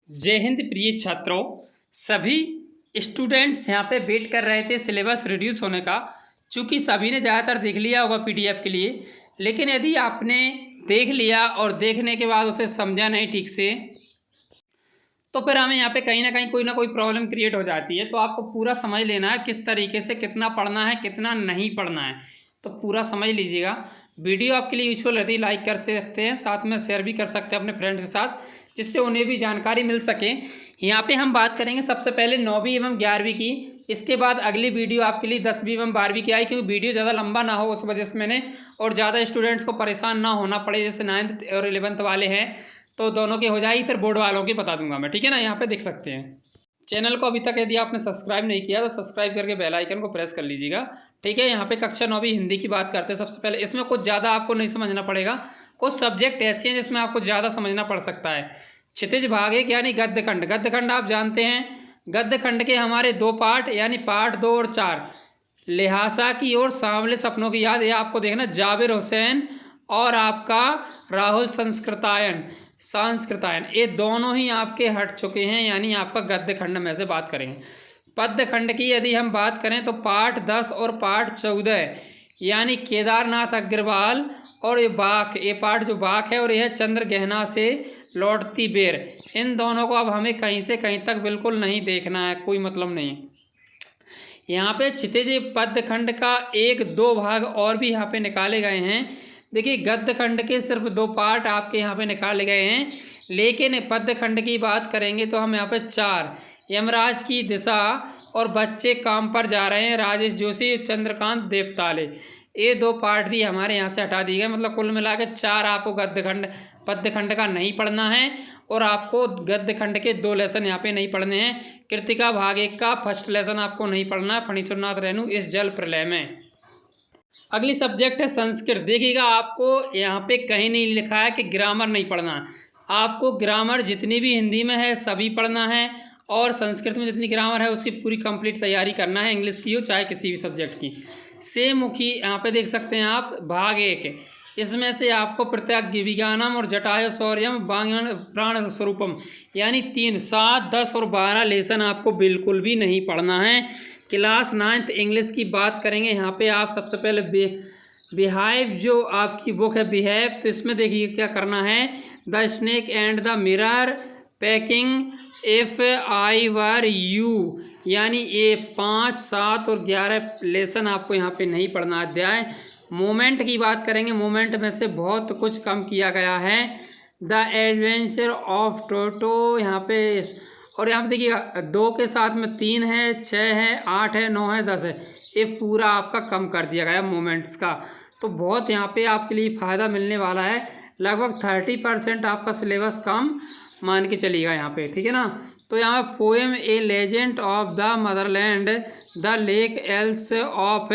जय हिंद प्रिय छात्रों। सभी स्टूडेंट्स यहाँ पे वेट कर रहे थे सिलेबस रिड्यूस होने का, चूँकि सभी ने ज़्यादातर देख लिया होगा पीडीएफ के लिए। लेकिन यदि आपने देख लिया और देखने के बाद उसे समझा नहीं ठीक से, तो फिर हमें यहाँ पे कहीं ना कोई प्रॉब्लम क्रिएट हो जाती है। तो आपको पूरा समझ लेना है किस तरीके से कितना पढ़ना है कितना नहीं पढ़ना है, तो पूरा समझ लीजिएगा। वीडियो आपके लिए यूजफुल रहती है, लाइक कर सकते हैं, साथ में शेयर भी कर सकते हैं अपने फ्रेंड्स के साथ, जिससे उन्हें भी जानकारी मिल सके। यहाँ पे हम बात करेंगे सबसे पहले 9वीं एवं 11वीं की। इसके बाद अगली वीडियो आपके लिए 10वीं एवं 12वीं की आई, क्योंकि वीडियो ज़्यादा लंबा ना हो उस वजह से मैंने, और ज़्यादा स्टूडेंट्स को परेशान ना होना पड़े, जैसे 9th और 11th वाले हैं तो दोनों की हो जाएगी, फिर बोर्ड वालों की बता दूंगा मैं, ठीक है ना। यहाँ पे देख सकते हैं चैनल को अभी तक यदि आपने सब्सक्राइब नहीं किया तो सब्सक्राइब करके बेल आइकन को प्रेस कर लीजिएगा, ठीक है। यहाँ पे कक्षा 9वीं हिंदी की बात करते हैं। सबसे पहले इसमें कुछ ज़्यादा आपको नहीं समझना पड़ेगा, कुछ सब्जेक्ट ऐसे हैं जिसमें आपको ज़्यादा समझना पड़ सकता है। क्षितिज भाग एक यानी गद्यखंड। गद्यखंड आप जानते हैं, गद्यखंड के हमारे 2 पार्ट यानी पार्ट 2 और 4, लिहाजा की और सांवले सपनों की याद, ये आपको देखना। जाबिर हुसैन और आपका राहुल संस्कृतायन ये दोनों ही आपके हट चुके हैं, यानी आपका गद्य खंड में से बात करेंगे। पद्य खंड की यदि हम बात करें तो पार्ट 10 और पार्ट 14 यानी केदारनाथ अग्रवाल और ये पार्ट जो बाक है, और यह चंद्र गहना से लौटती बेर, इन दोनों को अब हमें कहीं से कहीं तक बिल्कुल नहीं देखना है, कोई मतलब नहीं। यहाँ पे क्षितिज पद्य खंड का 1-2 भाग और भी यहाँ पे निकाले गए हैं। देखिए गद्य खंड के सिर्फ 2 पार्ट आपके यहाँ पे निकाले गए हैं, लेकिन पद्य खंड की बात करेंगे तो हम यहाँ पे 4, यमराज की दिशा और बच्चे काम पर जा रहे हैं, राजेश जोशी, चंद्रकांत देवताले, ये 2 पार्ट भी हमारे यहाँ से हटा दिए गए। मतलब कुल मिला के 4 आपको पद्य खंड का नहीं पढ़ना है, और आपको गद्य खंड के 2 लेसन यहाँ पे नहीं पढ़ने हैं। कृतिका भाग 1 का फर्स्ट लेसन आपको नहीं पढ़ना है, फणीश्वरनाथ रेणु इस जल प्रलय में। अगली सब्जेक्ट है संस्कृत। देखिएगा आपको यहाँ पे कहीं नहीं लिखा है कि ग्रामर नहीं पढ़ना है, आपको ग्रामर जितनी भी हिंदी में है सभी पढ़ना है, और संस्कृत में जितनी ग्रामर है उसकी पूरी कंप्लीट तैयारी करना है, इंग्लिश की हो चाहे किसी भी सब्जेक्ट की। से मुखी यहाँ पे देख सकते हैं आप, भाग 1, इसमें से आपको प्रत्यग्विज्ञानम और जटायु शौर्यम वांगण प्राण स्वरूपम यानी 3, 7, 10 और 12 लेसन आपको बिल्कुल भी नहीं पढ़ना है। क्लास 9th इंग्लिश की बात करेंगे। यहाँ पे आप सबसे पहले बिहेव जो आपकी बुक है बिहेव, तो इसमें देखिए क्या करना है। The snake and the mirror, packing, if I were you, यानी ये 5, 7 और 11 लेसन आपको यहाँ पे नहीं पढ़ना। अध्याय मोमेंट की बात करेंगे, मोमेंट में से बहुत कुछ कम किया गया है। द एडवेंचर ऑफ टोटो यहाँ पे, और यहाँ पे देखिएगा 2 के साथ में 3 है, 6 है, 8 है, 9 है, 10 है, ये पूरा आपका कम कर दिया गया मोमेंट्स का। तो बहुत यहाँ पे आपके लिए फ़ायदा मिलने वाला है, लगभग 30% आपका सिलेबस कम मान के चलिएगा यहाँ पे, ठीक है ना। तो यहाँ poem A legend of the Motherland, the lake else of,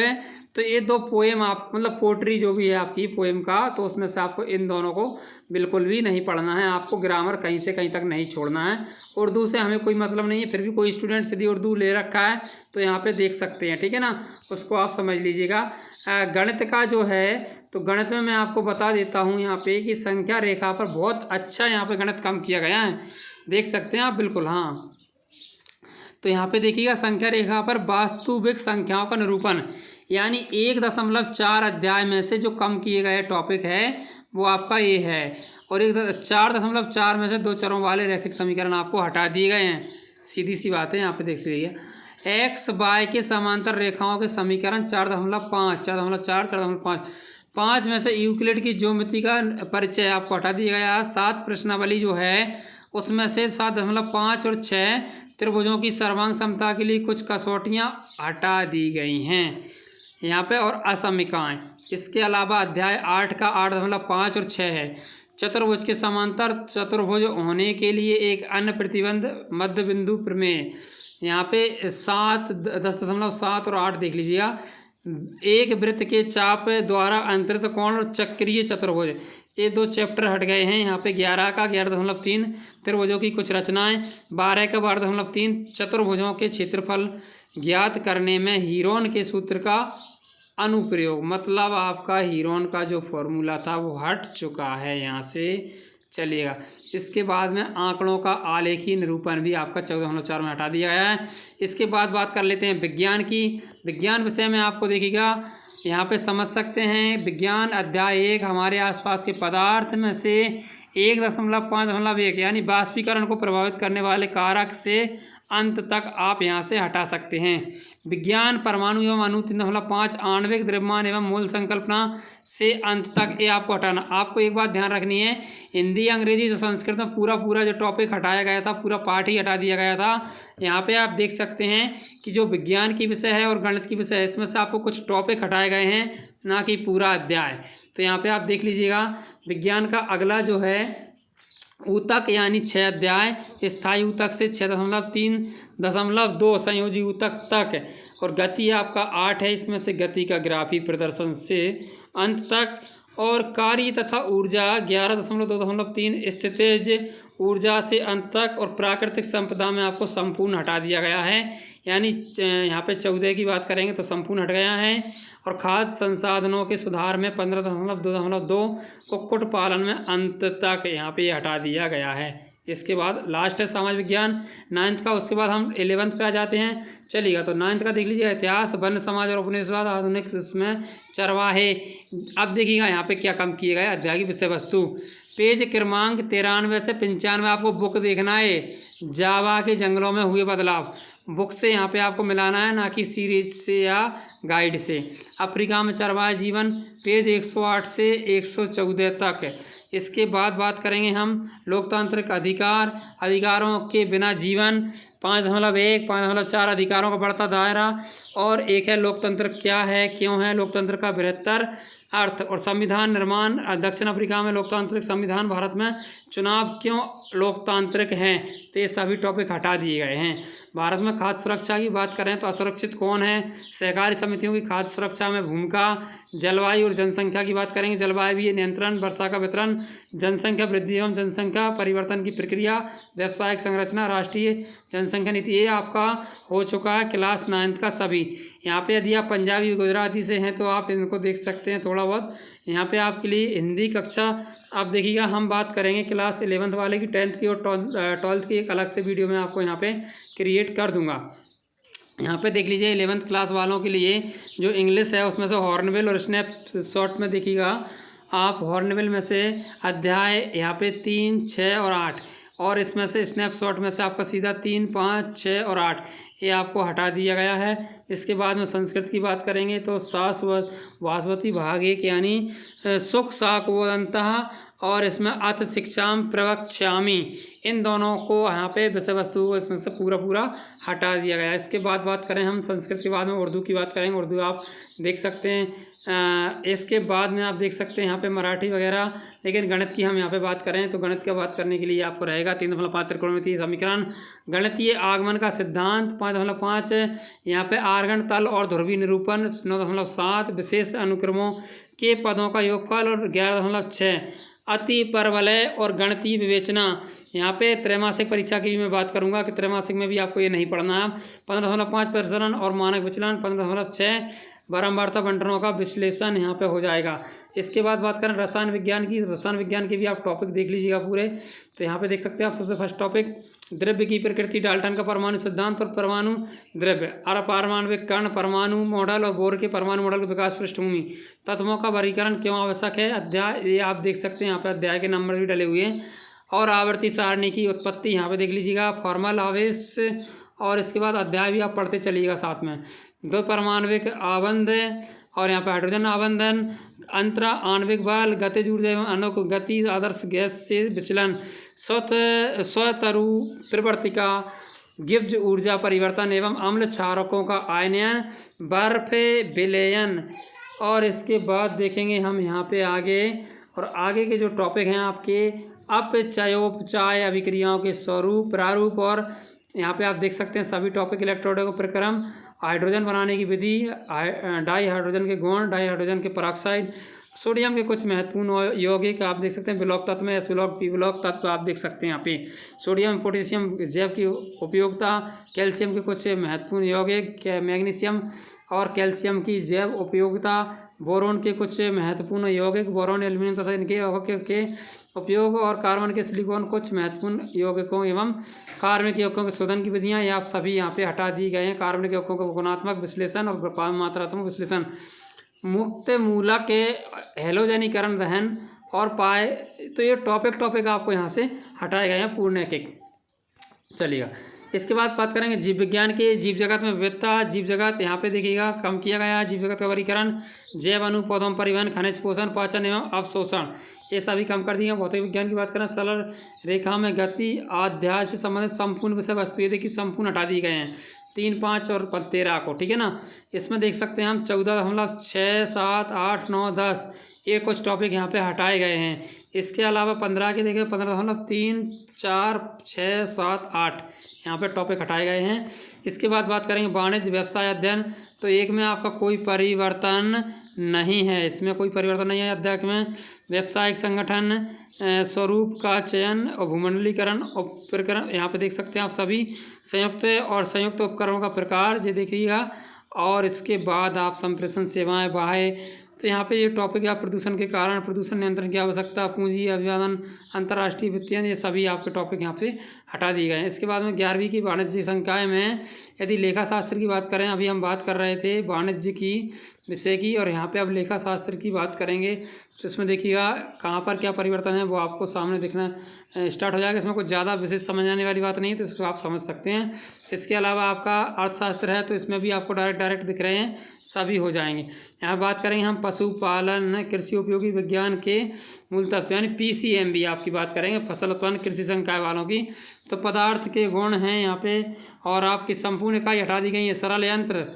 तो ये 2 पोएम आप मतलब पोट्री जो भी है आपकी पोएम का, तो उसमें से आपको इन दोनों को बिल्कुल भी नहीं पढ़ना है। आपको ग्रामर कहीं से कहीं तक नहीं छोड़ना है। उर्दू से हमें कोई मतलब नहीं है, फिर भी कोई स्टूडेंट यदि उर्दू ले रखा है तो यहाँ पे देख सकते हैं, ठीक है ना, उसको आप समझ लीजिएगा। गणित का जो है, तो गणित में मैं आपको बता देता हूँ यहाँ पे कि संख्या रेखा पर बहुत अच्छा यहाँ पे गणित कम किया गया है, देख सकते हैं आप बिल्कुल। हाँ, तो यहाँ पे देखिएगा संख्या रेखा पर वास्तविक संख्याओं का निरूपण, यानी 1.4 अध्याय में से जो कम किए गए टॉपिक है वो आपका ये है, और 4.4 में से 2 चरों वाले रैखिक समीकरण आपको हटा दिए गए हैं। सीधी सी बात है, यहाँ पे देख लीजिए। एक्स वाई के समांतर रेखाओं के समीकरण 4.5, 4.4, 4.5, 5 में से यूक्लिड की ज्योमेट्री का परिचय आपको हटा दिया गया। 7 प्रश्नावली जो है उसमें से 7.5 और 6 त्रिभुजों की सर्वांग समता के लिए कुछ कसौटियाँ हटा दी गई हैं यहाँ पे, और असमिकाएँ। इसके अलावा अध्याय 8 का 8.5 और 6 है। चतुर्भुज के समांतर चतुर्भुज होने के लिए एक अन्य प्रतिबंध मध्य बिंदु प्रमेय, यहाँ पे 7, 10.7 और 8 देख लीजिएगा। एक वृत्त के चाप द्वारा अंतरित कोण और चक्रीय चतुर्भुज, ये 2 चैप्टर हट गए हैं। यहाँ पे 11 का 11.3 त्रिभुजों की कुछ रचनाएं, 12 का 12.3 चतुर्भुजों के क्षेत्रफल ज्ञात करने में हीरोन के सूत्र का अनुप्रयोग, मतलब आपका हीरोन का जो फॉर्मूला था वो हट चुका है यहाँ से। चलिएगा। इसके बाद में आंकड़ों का आलेखी निरूपण भी आपका 14.4 में हटा दिया गया है। इसके बाद बात कर लेते हैं विज्ञान की। विज्ञान विषय में आपको देखिएगा यहाँ पे समझ सकते हैं विज्ञान अध्याय 1 हमारे आसपास के पदार्थ में से 1.5.1 यानी बाष्पीकरण को प्रभावित करने वाले कारक से अंत तक आप यहाँ से हटा सकते हैं। विज्ञान परमाणु एवं अणु 3.5 आणविक द्रव्यमान एवं मूल संकल्पना से अंत तक ये आपको हटाना। आपको एक बात ध्यान रखनी है, हिंदी अंग्रेजी जो संस्कृत में पूरा जो टॉपिक हटाया गया था, पूरा पाठ ही हटा दिया गया था। यहाँ पे आप देख सकते हैं कि जो विज्ञान की विषय है और गणित की विषय है, इसमें से आपको कुछ टॉपिक हटाए गए हैं, ना कि पूरा अध्याय। तो यहाँ पे आप देख लीजिएगा विज्ञान का अगला जो है ऊतक यानी 6 अध्याय, स्थायी ऊतक से 6.3.2 संयोजी ऊतक तक, और गति आपका 8 है, इसमें से गति का ग्राफी प्रदर्शन से अंत तक, और कार्य तथा ऊर्जा 11.2.3 स्थितिज ऊर्जा से अंत तक, और प्राकृतिक संपदा में आपको संपूर्ण हटा दिया गया है। यानी यहाँ पे 14 की बात करेंगे तो संपूर्ण हट गया है, और खाद्य संसाधनों के सुधार में 15.2.2 कुक्कुट पालन में अंत तक यहाँ पे हटा दिया गया है। इसके बाद लास्ट है समाज विज्ञान 9th का, उसके बाद हम 11th पे आ जाते हैं। चलिएगा तो 9th का देख लीजिए, इतिहास, वन्य समाज और उपनिवेशवाद, आधुनिक इसमें चरवाहे। अब देखिएगा यहाँ पे क्या कम किए गए अध्याय की विषय वस्तु। पेज क्रमांक 93 से 95 आपको बुक देखना है, जावा के जंगलों में हुए बदलाव। बुक से यहाँ पे आपको मिलाना है, ना कि सीरीज से या गाइड से। अफ्रीका में चरवाहा जीवन, पेज 108 से 114 तक। इसके बाद बात करेंगे हम लोकतांत्रिक अधिकार, अधिकारों के बिना जीवन, 5.1, 5.4 अधिकारों का बढ़ता दायरा, और एक है लोकतंत्र क्या है, क्यों है लोकतंत्र का बृहत्तर अर्थ, और संविधान निर्माण। दक्षिण अफ्रीका में लोकतांत्रिक संविधान, भारत में चुनाव क्यों लोकतांत्रिक हैं, तो ये सभी टॉपिक हटा दिए गए हैं। भारत में खाद्य सुरक्षा की बात करें तो असुरक्षित कौन है, सहकारी समितियों की खाद्य सुरक्षा में भूमिका, जलवायु और जनसंख्या की बात करेंगे, जलवायु नियंत्रण, वर्षा का वितरण, जनसंख्या वृद्धि एवं जनसंख्या परिवर्तन की प्रक्रिया, व्यावसायिक संरचना, राष्ट्रीय जनसंख्या नीति। ये आपका हो चुका है क्लास 9th का सभी। यहाँ पे यदि आप पंजाबी गुजराती से हैं तो आप इनको देख सकते हैं थोड़ा बहुत। यहाँ पे आपके लिए हिंदी कक्षा आप देखिएगा, हम बात करेंगे क्लास 11th वाले की, 10th की और 12th की एक अलग से वीडियो में आपको यहाँ पे क्रिएट कर दूंगा। यहाँ पे देख लीजिए 11th क्लास वालों के लिए जो इंग्लिश है उसमें से हॉर्नबिल और स्नैपशॉट में देखिएगा आप, हॉर्नबिल में से अध्याय यहाँ पे 3, 6 और 8, और इसमें से स्नैपशॉट में से आपका सीधा 3, 5, 6 और 8 ये आपको हटा दिया गया है। इसके बाद में संस्कृत की बात करेंगे तो वासवती भाग 1 यानी सुख साकवंतः, और इसमें अथ शिक्षाम प्रवक्ष्यामि, इन दोनों को यहाँ पे विषय वस्तु को इसमें से पूरा हटा दिया गया है। इसके बाद बात करें हम संस्कृत के बाद में उर्दू की बात करेंगे, उर्दू आप देख सकते हैं। इसके बाद में आप देख सकते हैं यहाँ पे मराठी वगैरह, लेकिन गणित की हम यहाँ पे बात करें तो गणित की बात करने के लिए आपको रहेगा 3.5 त्रिकोणमितीय समीकरण, गणितीय आगमन का सिद्धांत 5.5, यहाँ पे आर्गन तल और ध्रुवीय निरूपण 9.7, विशेष अनुक्रमों के पदों का योगफल, और 11.6 अति परवलय और गणितीय विवेचना। यहाँ पे त्रैमासिक परीक्षा की भी मैं बात करूँगा कि त्रैमासिक में भी आपको ये नहीं पढ़ना है। 15.5 प्रसरण और मानक विचलन, 15.6 बारंबारता बंटनों का विश्लेषण यहाँ पे हो जाएगा। इसके बाद बात करें रसायन विज्ञान की, रसायन विज्ञान के भी आप टॉपिक देख लीजिएगा पूरे। तो यहाँ पे देख सकते हैं आप सबसे फर्स्ट टॉपिक द्रव्य की प्रकृति, डाल्टन का परमाणु सिद्धांत और परमाणु द्रव्य, अपारमाणविक कण, परमाणु मॉडल और बोर के परमाणु मॉडल का विकास पृष्ठभूमि, तत्वों का वर्गीकरण क्यों आवश्यक है, अध्याय ये आप देख सकते हैं यहाँ पे अध्याय के नंबर भी डले हुए हैं, और आवर्ती सारणी की उत्पत्ति यहाँ पे देख लीजिएगा, फॉर्मल आवेश, और इसके बाद अध्याय भी आप पढ़ते चलिएगा साथ में। दो परमाणविक आबंध, और यहाँ पे हाइड्रोजन आबंधन, अंतरा आणविक बल, गतिज ऊर्जा एवं अणुक गति, आदर्श गैस से विचलन, स्वतरु प्रवर्तिका, गिब्ज ऊर्जा परिवर्तन एवं अम्ल क्षारकों का आयनन, बर्फ विलयन। और इसके बाद देखेंगे हम यहाँ पे आगे, और आगे के जो टॉपिक हैं आपके अपचयोपचाय अभिक्रियाओं के स्वरूप, प्रारूप, और यहाँ पे आप देख सकते हैं सभी टॉपिक इलेक्ट्रोडों का प्रक्रम, हाइड्रोजन बनाने की विधि, डाई हाइड्रोजन के गुण, डाई हाइड्रोजन के पेरोक्साइड, सोडियम के कुछ महत्वपूर्ण यौगिक आप देख सकते हैं ब्लॉक तत्व में, एस ब्लॉक, पी ब्लॉक तत्व आप देख सकते हैं यहाँ पे। सोडियम पोटेशियम जैव की उपयोगिता, कैल्शियम के कुछ महत्वपूर्ण यौगिक, मैग्नीशियम और कैल्शियम की जैव उपयोगिता, बोरोन के कुछ महत्वपूर्ण यौगिक, बोरोन एल्यूमिनियम तथा इनके यौगिक के उपयोग, और कार्बन के सिलिकॉन कुछ महत्वपूर्ण यौगिकों एवं कार्बनिक यौगिकों के शोधन की विधियाँ ये आप सभी यहाँ पे हटा दी गए हैं। कार्बनिक यौगिकों का गुणात्मक विश्लेषण और मात्रात्मक विश्लेषण, मुक्त मूलक के हैलोजनीकरण दहन और पाए, तो ये टॉपिक आपको यहाँ से हटाए गए हैं पूर्ण एक चलिएगा। इसके बाद बात करेंगे जीव विज्ञान के, जीव जगत में विविधता, जीव जगत यहाँ पे देखिएगा कम किया गया है। जीव जगत का वर्गीकरण, जैव अणु, पौधों में परिवहन, खनिज पोषण, पाचन एवं अवशोषण, ये सभी कम कर दिए। भौतिक विज्ञान की बात करें, सरल रेखा में गति, अध्याय से संबंधित संपूर्ण विषय वस्तु, ये देखिए संपूर्ण हटा दिए गए हैं 3, 5 और 13 को, ठीक है ना। इसमें देख सकते हैं हम 14.6, 7, 8, 9, 10 ये कुछ टॉपिक यहाँ पे हटाए गए हैं। इसके अलावा 15 के देखें 15.3, 4, 6, 7, 8 यहाँ पे टॉपिक हटाए गए हैं। इसके बाद बात करेंगे वाणिज्य व्यवसाय अध्ययन, तो एक में आपका कोई परिवर्तन नहीं है, इसमें कोई परिवर्तन नहीं है। अध्ययन में व्यावसायिक संगठन, स्वरूप का चयन और भूमंडलीकरण उपकरण यहाँ पे देख सकते हैं आप सभी, संयुक्त और संयुक्त उपकरणों का प्रकार ये देखिएगा। और इसके बाद आप संप्रेषण सेवाएं, बाह्य, तो यहाँ पे ये टॉपिक है प्रदूषण के कारण, प्रदूषण नियंत्रण की आवश्यकता, पूंजी अभिवादन, अंतर्राष्ट्रीय वित्तीय, ये सभी आपके टॉपिक यहाँ पे हटा दिए गए हैं। इसके बाद में 11वीं की वाणिज्य संकाय में यदि लेखा शास्त्र की बात करें, अभी हम बात कर रहे थे वाणिज्य की विषय की, और यहाँ पे अब लेखा शास्त्र की बात करेंगे तो इसमें देखिएगा कहाँ पर क्या परिवर्तन है वो आपको सामने दिखना स्टार्ट हो जाएगा। इसमें कुछ ज़्यादा विशेष समझ आने वाली बात नहीं है, तो इसको आप समझ सकते हैं। इसके अलावा आपका अर्थशास्त्र है, तो इसमें भी आपको डायरेक्ट दिख रहे हैं, सभी हो जाएंगे। यहाँ बात करेंगे हम पशुपालन कृषि उपयोगी विज्ञान के मूल तत्व यानी PCMB आपकी बात करेंगे, फसल उत्पन्न कृषि संकाय वालों की। तो पदार्थ के गुण हैं यहाँ पे, और आपकी संपूर्ण इकाई हटा दी गई है, सरल यंत्र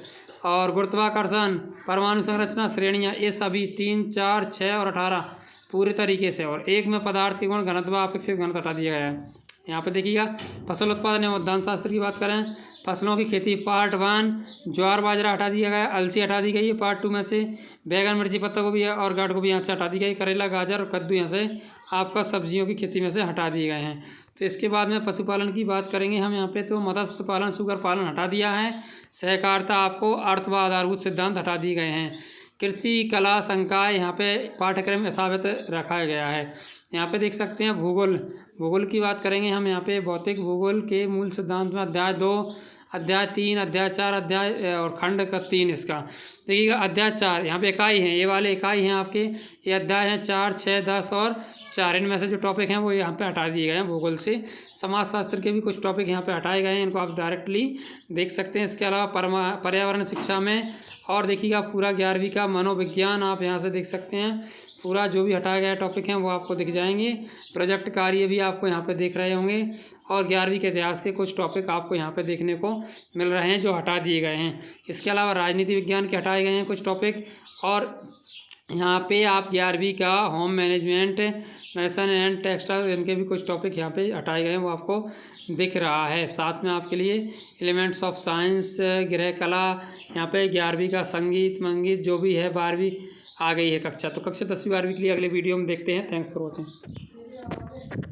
और गुरुत्वाकर्षण, परमाणु संरचना, श्रेणियाँ, ये सभी 3, 4, 6 और 18 पूरे तरीके से। और एक में पदार्थ के गुण, घनत्व, अपेक्षित घनत्व हटा दिया गया है। यहाँ पे देखिएगा फसल उत्पादन एवं उद्यान शास्त्र की बात करें, फसलों की खेती पार्ट 1, ज्वार बाजरा हटा दिया गया, अलसी हटा दी गई है पार्ट 2 में से, बैगन, मिर्ची, पत्ता गोभी और गाठ गोभी यहाँ से हटा दी गई, करेला, गाजर और कद्दू यहाँ से आपका सब्जियों की खेती में से हटा दिए गए हैं। तो इसके बाद में पशुपालन की बात करेंगे हम यहाँ पे, तो मत्स्य पालन, सुगर पालन हटा दिया है, सहकारिता आपको अर्थ व आधारभूत सिद्धांत हटा दिए गए हैं, कृषि कला संकाय यहाँ पे पाठ्यक्रम यथावत रखा गया है। यहाँ पे देख सकते हैं भूगोल की बात करेंगे हम यहाँ पे, भौतिक भूगोल के मूल सिद्धांत में अध्याय 2, अध्याय 3, अध्याय 4 अध्याय और खंड का 3 इसका देखिएगा। अध्याय 4 यहाँ पे इकाई हैं, ये वाले इकाई हैं आपके, ये अध्याय हैं 4, 6, 10 और 4, इनमें से जो टॉपिक हैं वो यहाँ पे हटा दिए गए हैं भूगोल से। समाजशास्त्र के भी कुछ टॉपिक यहाँ पे हटाए गए हैं, इनको आप डायरेक्टली देख सकते हैं। इसके अलावा पर्यावरण शिक्षा में और देखिएगा पूरा 11वीं का मनोविज्ञान आप यहाँ से देख सकते हैं, पूरा जो भी हटाए गए टॉपिक हैं वो आपको दिख जाएंगे। प्रोजेक्ट कार्य भी आपको यहाँ पे देख रहे होंगे, और 11वीं के इतिहास के कुछ टॉपिक आपको यहाँ पे देखने को मिल रहे हैं जो हटा दिए गए हैं। इसके अलावा राजनीति विज्ञान के हटाए गए हैं कुछ टॉपिक, और यहाँ पे आप 11वीं का होम मैनेजमेंट, नर्सन एंड टेक्सटाइल, इनके भी कुछ टॉपिक यहाँ पे हटाए गए हैं वो आपको दिख रहा है। साथ में आपके लिए एलिमेंट्स ऑफ साइंस, गृह कला, यहाँ पे 11वीं का संगीत मंगीत जो भी है, 12वीं आ गई है कक्षा, तो कक्षा 10वीं 12वीं के लिए अगले वीडियो में देखते हैं। Thanks for watching.